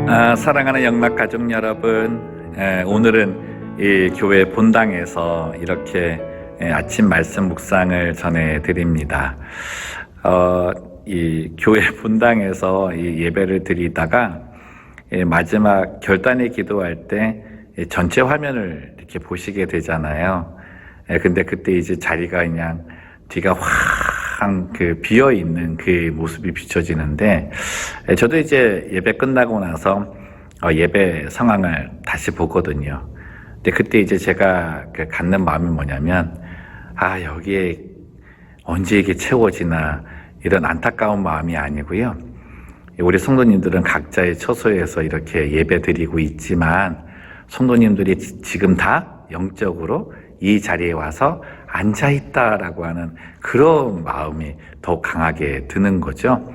사랑하는 영락가족 여러분, 오늘은 이 교회 본당에서 이렇게 아침 말씀 묵상을 전해드립니다. 이 교회 본당에서 이 예배를 드리다가 마지막 결단의 기도할 때 전체 화면을 이렇게 보시게 되잖아요. 근데 그때 이제 자리가 그냥 뒤가 확 비어 있는 그 모습이 비춰지는데, 저도 이제 예배 끝나고 나서 예배 상황을 다시 보거든요. 근데 그때 이제 제가 갖는 마음이 뭐냐면, 여기에 언제 이게 채워지나 이런 안타까운 마음이 아니고요. 우리 성도님들은 각자의 처소에서 이렇게 예배 드리고 있지만, 성도님들이 지금 다 영적으로 이 자리에 와서 앉아있다라고 하는 그런 마음이 더 강하게 드는 거죠.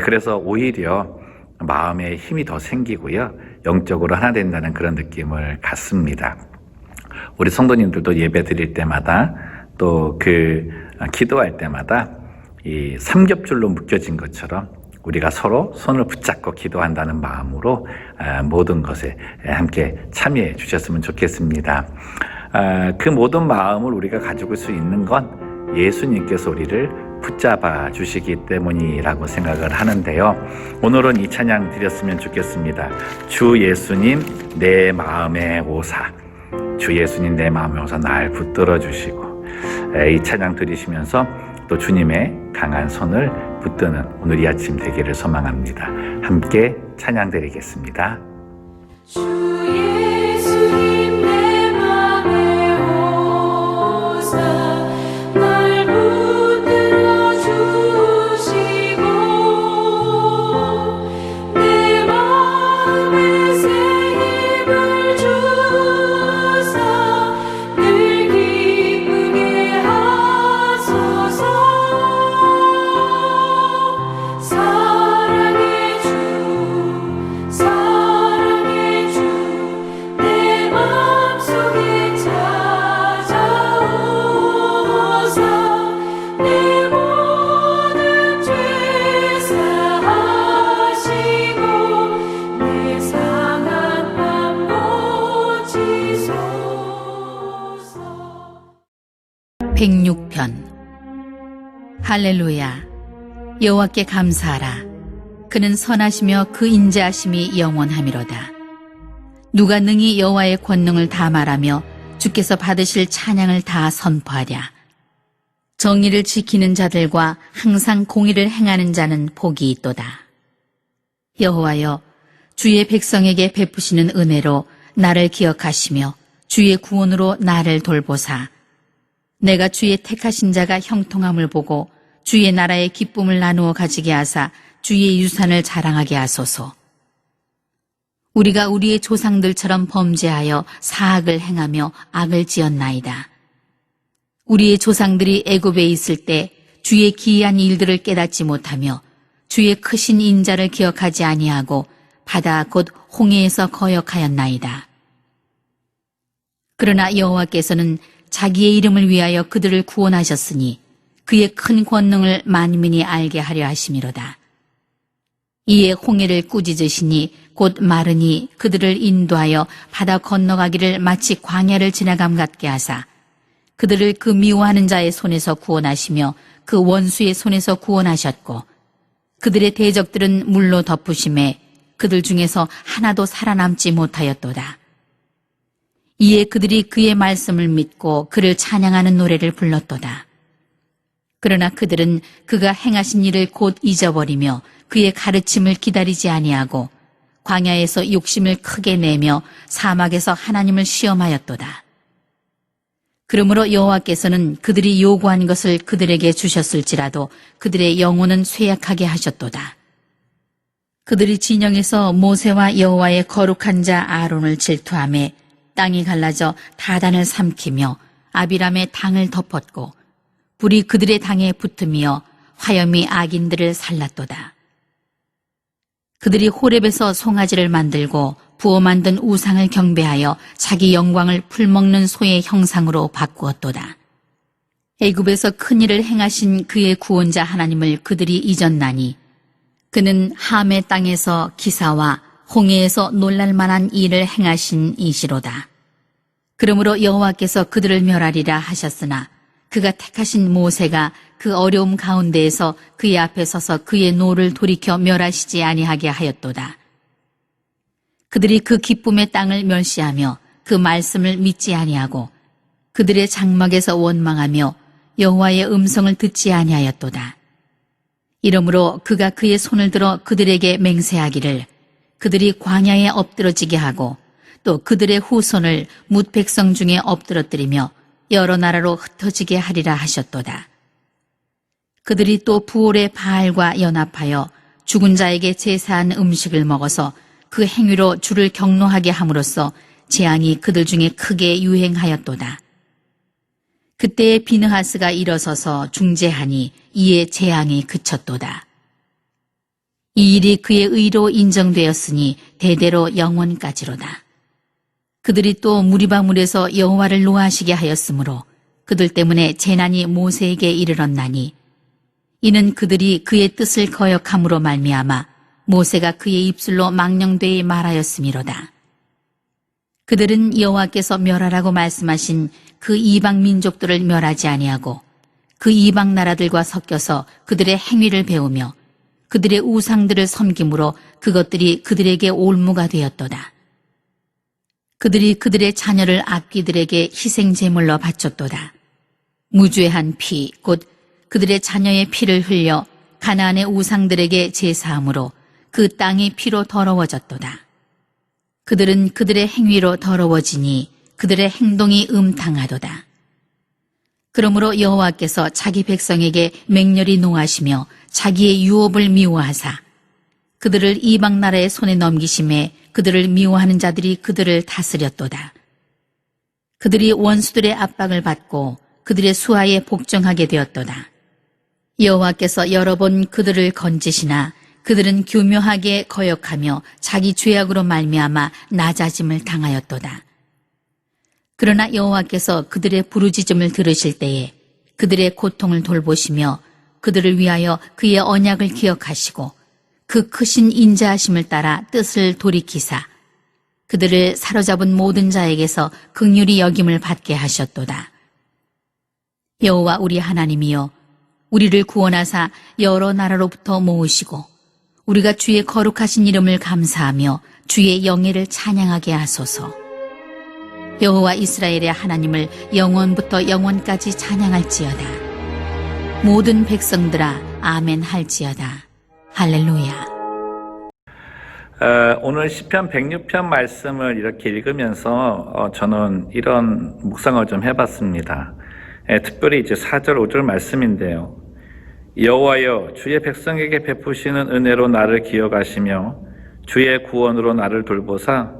그래서 오히려 마음에 힘이 더 생기고요. 영적으로 하나 된다는 그런 느낌을 갖습니다. 우리 성도님들도 예배 드릴 때마다 또 기도할 때마다 이 삼겹줄로 묶여진 것처럼 우리가 서로 손을 붙잡고 기도한다는 마음으로 모든 것에 함께 참여해 주셨으면 좋겠습니다. 그 모든 마음을 우리가 가지고 수 있는 건 예수님께서 우리를 붙잡아 주시기 때문이라고 생각을 하는데요. 오늘은 이 찬양 드렸으면 좋겠습니다. 주 예수님 내 마음에 오사. 주 예수님 내 마음에 오사 날 붙들어 주시고, 이 찬양 들으시면서 또 주님의 강한 손을 붙드는 오늘 이 아침 되기를 소망합니다. 함께 찬양 드리겠습니다. 주 예수님 내 맘에 오사 날 붙들어 주시고 내 마음에 새 힘을 주사 늘 기쁘게 하소서. 사랑의 주 내 맘속에 찾아오사 내 모든 죄 사하시고 내 상한 맘 고치소서. 106편. 할렐루야. 여호와께 감사하라. 그는 선하시며 그 인자하심이 영원하미로다. 누가 능히 여호와의 권능을 다 말하며 주께서 받으실 찬양을 다 선포하랴. 정의를 지키는 자들과 항상 공의를 행하는 자는 복이 있도다. 여호와여, 주의 백성에게 베푸시는 은혜로 나를 기억하시며 주의 구원으로 나를 돌보사. 내가 주의 택하신 자가 형통함을 보고 주의 나라의 기쁨을 나누어 가지게 하사 주의 유산을 자랑하게 하소서. 우리가 우리의 조상들처럼 범죄하여 사악을 행하며 악을 지었나이다. 우리의 조상들이 애굽에 있을 때 주의 기이한 일들을 깨닫지 못하며 주의 크신 인자를 기억하지 아니하고 바다 곧 홍해에서 거역하였나이다. 그러나 여호와께서는 자기의 이름을 위하여 그들을 구원하셨으니 그의 큰 권능을 만민이 알게 하려 하심이로다. 이에 홍해를 꾸짖으시니 곧 마르니 그들을 인도하여 바다 건너가기를 마치 광야를 지나감 같게 하사 그들을 그 미워하는 자의 손에서 구원하시며 그 원수의 손에서 구원하셨고 그들의 대적들은 물로 덮으심에 그들 중에서 하나도 살아남지 못하였도다. 이에 그들이 그의 말씀을 믿고 그를 찬양하는 노래를 불렀도다. 그러나 그들은 그가 행하신 일을 곧 잊어버리며 그의 가르침을 기다리지 아니하고 광야에서 욕심을 크게 내며 사막에서 하나님을 시험하였도다. 그러므로 여호와께서는 그들이 요구한 것을 그들에게 주셨을지라도 그들의 영혼은 쇠약하게 하셨도다. 그들이 진영에서 모세와 여호와의 거룩한 자 아론을 질투하며 땅이 갈라져 다단을 삼키며 아비람의 당을 덮었고 불이 그들의 당에 붙으며 화염이 악인들을 살랐도다. 그들이 호렙에서 송아지를 만들고 부어 만든 우상을 경배하여 자기 영광을 풀먹는 소의 형상으로 바꾸었도다. 애굽에서 큰 일을 행하신 그의 구원자 하나님을 그들이 잊었나니 그는 함의 땅에서 기사와 홍해에서 놀랄만한 일을 행하신 이시로다. 그러므로 여호와께서 그들을 멸하리라 하셨으나 그가 택하신 모세가 그 어려움 가운데에서 그의 앞에 서서 그의 노를 돌이켜 멸하시지 아니하게 하였도다. 그들이 그 기쁨의 땅을 멸시하며 그 말씀을 믿지 아니하고 그들의 장막에서 원망하며 여호와의 음성을 듣지 아니하였도다. 이러므로 그가 그의 손을 들어 그들에게 맹세하기를 그들이 광야에 엎드러지게 하고 또 그들의 후손을 뭇 백성 중에 엎드러뜨리며 여러 나라로 흩어지게 하리라 하셨도다. 그들이 또 부올의 바알과 연합하여 죽은 자에게 제사한 음식을 먹어서 그 행위로 주를 경노하게 함으로써 재앙이 그들 중에 크게 유행하였도다. 그때에 비느하스가 일어서서 중재하니 이에 재앙이 그쳤도다. 이 일이 그의 의로 인정되었으니 대대로 영원까지로다. 그들이 또 무리바물에서 여호와를 노하시게 하였으므로 그들 때문에 재난이 모세에게 이르렀나니 이는 그들이 그의 뜻을 거역함으로 말미암아 모세가 그의 입술로 망령되이 말하였음이로다. 그들은 여호와께서 멸하라고 말씀하신 그 이방 민족들을 멸하지 아니하고 그 이방 나라들과 섞여서 그들의 행위를 배우며 그들의 우상들을 섬김으로 그것들이 그들에게 올무가 되었도다. 그들이 그들의 자녀를 악귀들에게 희생제물로 바쳤도다. 무죄한 피, 곧 그들의 자녀의 피를 흘려 가나안의 우상들에게 제사함으로 그 땅이 피로 더러워졌도다. 그들은 그들의 행위로 더러워지니 그들의 행동이 음탕하도다. 그러므로 여호와께서 자기 백성에게 맹렬히 노하시며 자기의 유업을 미워하사 그들을 이방 나라의 손에 넘기심에 그들을 미워하는 자들이 그들을 다스렸도다. 그들이 원수들의 압박을 받고 그들의 수하에 복종하게 되었도다. 여호와께서 여러 번 그들을 건지시나 그들은 교묘하게 거역하며 자기 죄악으로 말미암아 낮아짐을 당하였도다. 그러나 여호와께서 그들의 부르짖음을 들으실 때에 그들의 고통을 돌보시며 그들을 위하여 그의 언약을 기억하시고 그 크신 인자하심을 따라 뜻을 돌이키사 그들을 사로잡은 모든 자에게서 긍휼히 여김을 받게 하셨도다. 여호와 우리 하나님이여 우리를 구원하사 여러 나라로부터 모으시고 우리가 주의 거룩하신 이름을 감사하며 주의 영예를 찬양하게 하소서. 여호와 이스라엘의 하나님을 영원부터 영원까지 찬양할지어다. 모든 백성들아 아멘 할지어다. 할렐루야. 오늘 시편 106편 말씀을 이렇게 읽으면서 저는 이런 묵상을 좀 해봤습니다. 특별히 이제 4절, 5절 말씀인데요. 여호와여 주의 백성에게 베푸시는 은혜로 나를 기억하시며 주의 구원으로 나를 돌보사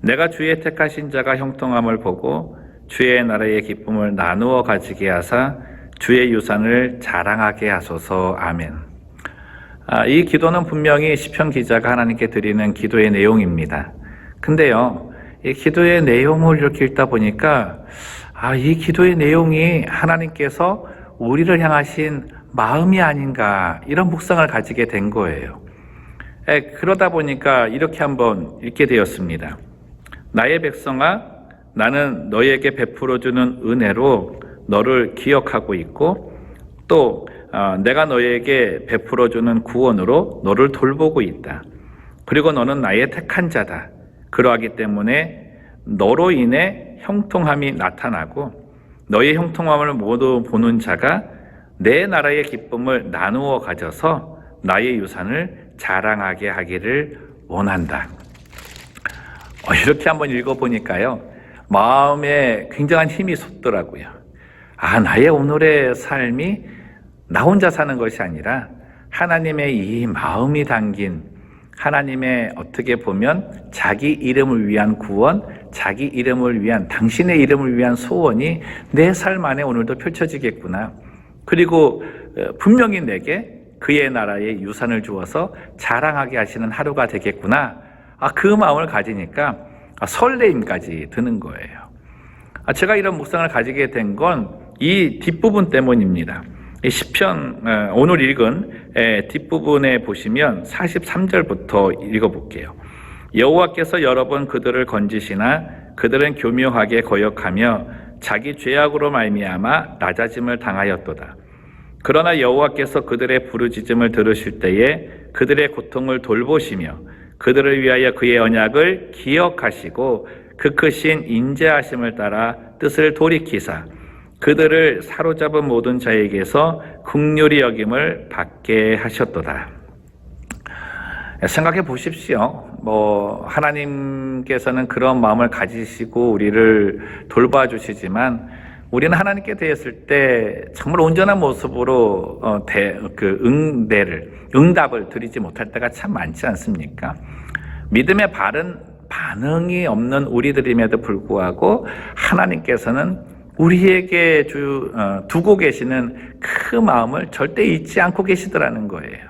내가 주의 택하신 자가 형통함을 보고 주의 나라의 기쁨을 나누어 가지게 하사 주의 유산을 자랑하게 하소서. 아멘. 이 기도는 분명히 시편 기자가 하나님께 드리는 기도의 내용입니다. 근데요, 이 기도의 내용을 이렇게 읽다 보니까 이 기도의 내용이 하나님께서 우리를 향하신 마음이 아닌가 이런 묵상을 가지게 된 거예요. 그러다 보니까 이렇게 한번 읽게 되었습니다. 나의 백성아 나는 너에게 베풀어주는 은혜로 너를 기억하고 있고 또 내가 너에게 베풀어주는 구원으로 너를 돌보고 있다. 그리고 너는 나의 택한 자다. 그러하기 때문에 너로 인해 형통함이 나타나고 너의 형통함을 모두 보는 자가 내 나라의 기쁨을 나누어 가져서 나의 유산을 자랑하게 하기를 원한다. 이렇게 한번 읽어보니까요, 마음에 굉장한 힘이 솟더라고요. 나의 오늘의 삶이 나 혼자 사는 것이 아니라 하나님의 이 마음이 담긴 하나님의 어떻게 보면 자기 이름을 위한 구원, 자기 이름을 위한 당신의 이름을 위한 소원이 내 삶 안에 오늘도 펼쳐지겠구나. 그리고 분명히 내게 그의 나라의 유산을 주어서 자랑하게 하시는 하루가 되겠구나. 그 마음을 가지니까 설레임까지 드는 거예요. 제가 이런 묵상을 가지게 된 건 이 뒷부분 때문입니다. 이 시편 오늘 읽은 뒷부분에 보시면 43절부터 읽어볼게요. 여호와께서 여러 번 그들을 건지시나 그들은 교묘하게 거역하며 자기 죄악으로 말미암아 낮아짐을 당하였도다. 그러나 여호와께서 그들의 부르짖음을 들으실 때에 그들의 고통을 돌보시며 그들을 위하여 그의 언약을 기억하시고 그 크신 인자하심을 따라 뜻을 돌이키사 그들을 사로잡은 모든 자에게서 긍휼히 여김을 받게 하셨도다. 생각해 보십시오. 하나님께서는 그런 마음을 가지시고 우리를 돌봐주시지만 우리는 하나님께 대했을 때 정말 온전한 모습으로 응답을 드리지 못할 때가 참 많지 않습니까? 믿음의 바른 반응이 없는 우리들임에도 불구하고 하나님께서는 우리에게 두고 계시는 그 마음을 절대 잊지 않고 계시더라는 거예요.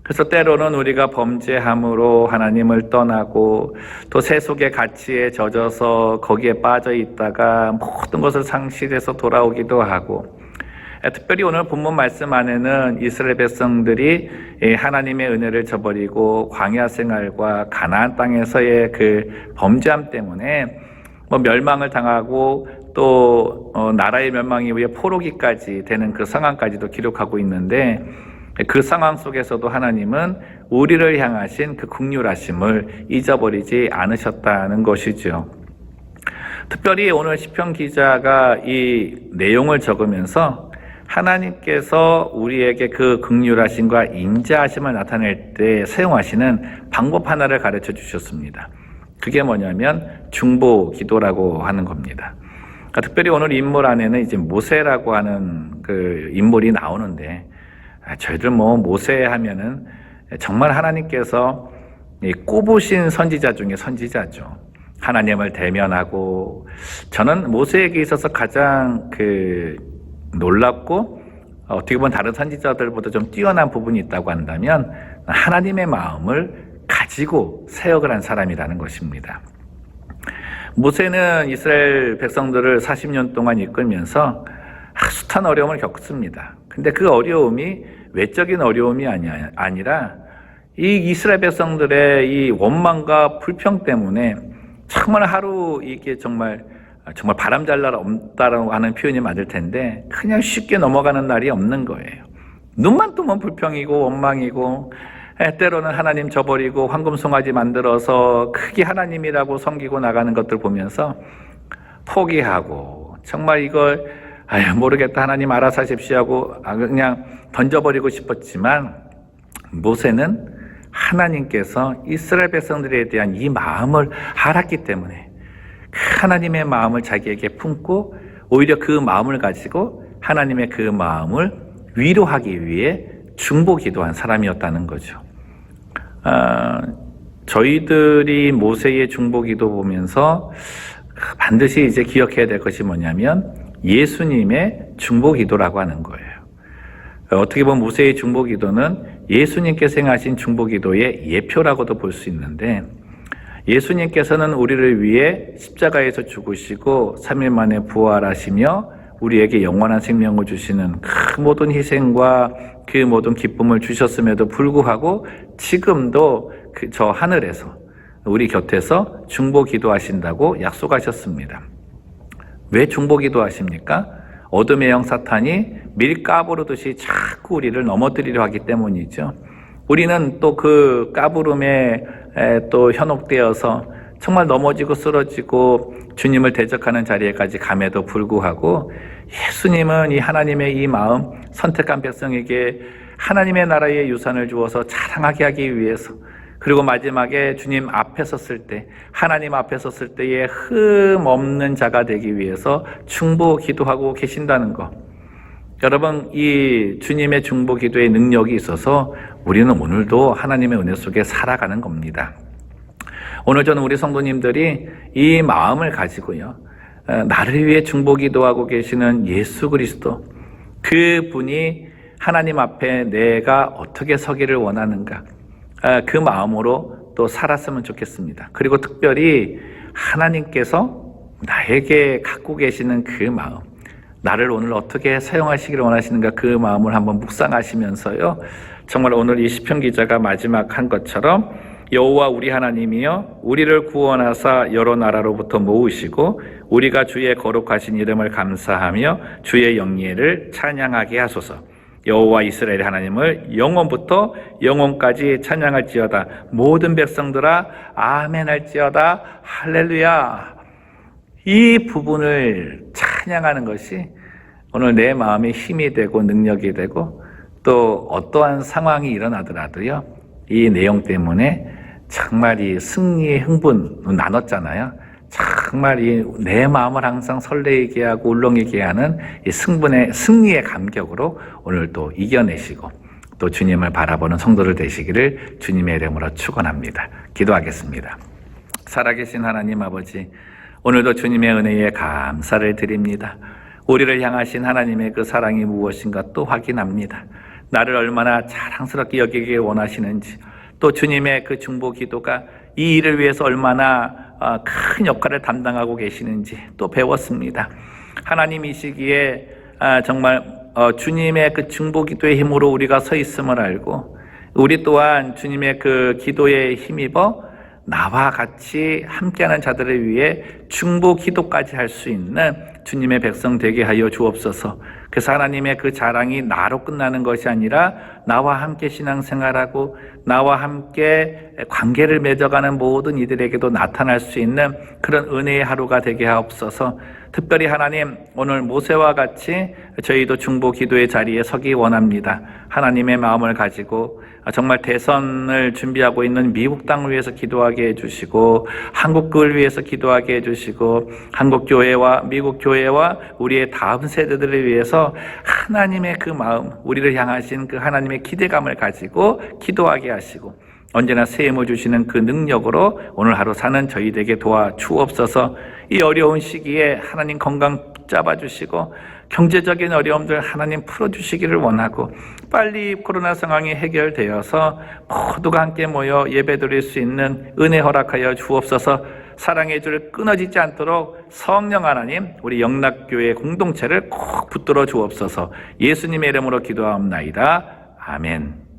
그래서 때로는 우리가 범죄함으로 하나님을 떠나고 또 세속의 가치에 젖어서 거기에 빠져 있다가 모든 것을 상실해서 돌아오기도 하고, 특별히 오늘 본문 말씀 안에는 이스라엘 백성들이 하나님의 은혜를 저버리고 광야 생활과 가나안 땅에서의 그 범죄함 때문에 멸망을 당하고 또 나라의 멸망 이후에 포로기까지 되는 그 상황까지도 기록하고 있는데, 그 상황 속에서도 하나님은 우리를 향하신 그 긍휼하심을 잊어버리지 않으셨다는 것이죠. 특별히 오늘 시편 기자가 이 내용을 적으면서 하나님께서 우리에게 그 긍휼하심과 인자하심을 나타낼 때 사용하시는 방법 하나를 가르쳐 주셨습니다. 그게 뭐냐면 중보 기도라고 하는 겁니다. 특별히 오늘 인물 안에는 이제 모세라고 하는 그 인물이 나오는데, 저희들 모세 하면은 정말 하나님께서 꼽으신 선지자 중에 선지자죠. 하나님을 대면하고, 저는 모세에게 있어서 가장 놀랍고 어떻게 보면 다른 선지자들보다 좀 뛰어난 부분이 있다고 한다면 하나님의 마음을 가지고 사역을 한 사람이라는 것입니다. 모세는 이스라엘 백성들을 40년 동안 이끌면서 숱한 어려움을 겪습니다. 근데 그 어려움이 외적인 어려움이 아니라 이 이스라엘 백성들의 이 원망과 불평 때문에 정말 하루 이게 정말 바람잘 날 없다라고 하는 표현이 맞을 텐데 그냥 쉽게 넘어가는 날이 없는 거예요. 눈만 뜨면 불평이고 원망이고, 때로는 하나님 저버리고 황금송아지 만들어서 크게 하나님이라고 섬기고 나가는 것들 보면서 포기하고 정말 이걸 모르겠다 하나님 알아서 하십시오 하고 그냥 던져버리고 싶었지만, 모세는 하나님께서 이스라엘 백성들에 대한 이 마음을 알았기 때문에 하나님의 마음을 자기에게 품고 오히려 그 마음을 가지고 하나님의 그 마음을 위로하기 위해 중보 기도한 사람이었다는 거죠. 저희들이 모세의 중보 기도 보면서 반드시 이제 기억해야 될 것이 뭐냐면 예수님의 중보 기도라고 하는 거예요. 어떻게 보면 모세의 중보 기도는 예수님께서 행하신 중보 기도의 예표라고도 볼 수 있는데, 예수님께서는 우리를 위해 십자가에서 죽으시고 3일 만에 부활하시며 우리에게 영원한 생명을 주시는 그 모든 희생과 그 모든 기쁨을 주셨음에도 불구하고 지금도 저 하늘에서 우리 곁에서 중보 기도하신다고 약속하셨습니다. 왜 중보 기도하십니까? 어둠의 영 사탄이 밀가부르듯이 자꾸 우리를 넘어뜨리려 하기 때문이죠. 우리는 또 그 까부름에 또 현혹되어서 정말 넘어지고 쓰러지고 주님을 대적하는 자리에까지 감에도 불구하고, 예수님은 이 하나님의 이 마음, 선택한 백성에게 하나님의 나라의 유산을 주어서 자랑하게 하기 위해서, 그리고 마지막에 주님 앞에 섰을 때, 하나님 앞에 섰을 때에 흠 없는 자가 되기 위해서 중보 기도하고 계신다는 것. 여러분, 이 주님의 중보 기도의 능력이 있어서 우리는 오늘도 하나님의 은혜 속에 살아가는 겁니다. 오늘 저는 우리 성도님들이 이 마음을 가지고요, 나를 위해 중보 기도하고 계시는 예수 그리스도, 그분이 하나님 앞에 내가 어떻게 서기를 원하는가, 그 마음으로 또 살았으면 좋겠습니다. 그리고 특별히 하나님께서 나에게 갖고 계시는 그 마음, 나를 오늘 어떻게 사용하시기를 원하시는가, 그 마음을 한번 묵상하시면서요, 정말 오늘 이 시편 기자가 마지막 한 것처럼 여호와 우리 하나님이여 우리를 구원하사 여러 나라로부터 모으시고 우리가 주의 거룩하신 이름을 감사하며 주의 영예를 찬양하게 하소서. 여호와 이스라엘 하나님을 영원부터 영원까지 찬양할지어다. 모든 백성들아 아멘 할지어다. 할렐루야. 이 부분을 찬양하는 것이 오늘 내 마음에 힘이 되고 능력이 되고 또 어떠한 상황이 일어나더라도요, 이 내용 때문에 정말 이 승리의 흥분 나눴잖아요. 정말 이 내 마음을 항상 설레게 하고 울렁이게 하는 이 승리의 감격으로 오늘 또 이겨내시고 또 주님을 바라보는 성도들 되시기를 주님의 이름으로 축원합니다. 기도하겠습니다. 살아계신 하나님 아버지, 오늘도 주님의 은혜에 감사를 드립니다. 우리를 향하신 하나님의 그 사랑이 무엇인가 또 확인합니다. 나를 얼마나 자랑스럽게 여기길 원하시는지, 또 주님의 그 중보 기도가 이 일을 위해서 얼마나 큰 역할을 담당하고 계시는지 또 배웠습니다. 하나님 이 시기에 정말 주님의 그 중보 기도의 힘으로 우리가 서 있음을 알고 우리 또한 주님의 그 기도에 힘입어 나와 같이 함께하는 자들을 위해 중보 기도까지 할 수 있는 주님의 백성 되게 하여 주옵소서. 그래서 하나님의 그 자랑이 나로 끝나는 것이 아니라 나와 함께 신앙생활하고 나와 함께 관계를 맺어가는 모든 이들에게도 나타날 수 있는 그런 은혜의 하루가 되게 하옵소서. 특별히 하나님, 오늘 모세와 같이 저희도 중보 기도의 자리에 서기 원합니다. 하나님의 마음을 가지고 정말 대선을 준비하고 있는 미국 땅을 위해서 기도하게 해주시고 한국을 위해서 기도하게 해주시고 한국 교회와 미국 교회와 우리의 다음 세대들을 위해서 하나님의 그 마음, 우리를 향하신 그 하나님의 기대감을 가지고 기도하게 하시고 언제나 새 힘을 주시는 그 능력으로 오늘 하루 사는 저희에게 도와주옵소서. 이 어려운 시기에 하나님 건강 붙잡아주시고 경제적인 어려움들 하나님 풀어주시기를 원하고 빨리 코로나 상황이 해결되어서 모두가 함께 모여 예배드릴 수 있는 은혜 허락하여 주옵소서. 사랑의 줄 끊어지지 않도록 성령 하나님 우리 영락교회 공동체를 꼭 붙들어 주옵소서. 예수님의 이름으로 기도하옵나이다. 아멘.